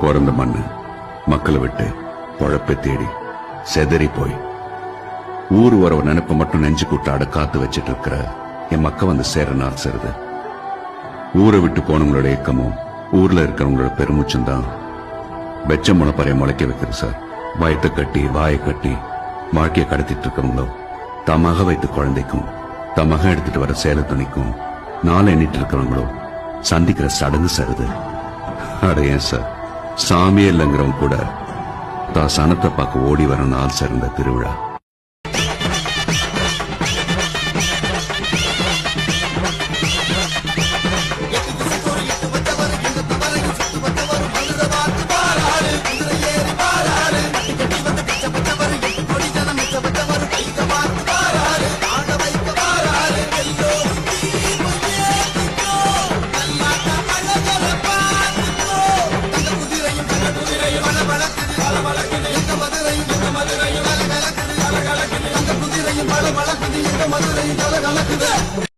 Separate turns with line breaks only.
பிறந்த மண்ணு மக்களை விட்டு பொழப்பை தேடி செதறி போய் ஊர் வரவ நினைப்ப மட்டும் நெஞ்சு கூட்டாட காத்து வச்சிட்டு இருக்கிற என் மக்க வந்து சேர நாள் சேருது. ஊரை விட்டு போனவங்களோட இயக்கமும் ஊர்ல இருக்கிறவங்களோட பெருமூச்சும் தான் வெச்ச முளைப்பறைய முளைக்க வைக்கிறது சார். வயத்தை கட்டி வாயை கட்டி வாழ்க்கையை கடத்திட்டு இருக்கவங்களோ தமாக வைத்த குழந்தைக்கும் தமாக எடுத்துட்டு வர சேல துணிக்கும் நாளை எண்ணிட்டு இருக்கிறவங்களோ சந்திக்கிற சடங்கு சருது. அட ஏன் சார், சாமியே இல்லைங்கிறவங்க கூட தான் சனத்தை பார்க்க ஓடி வர நாள் சிறந்த திருவிழா.
மதுரை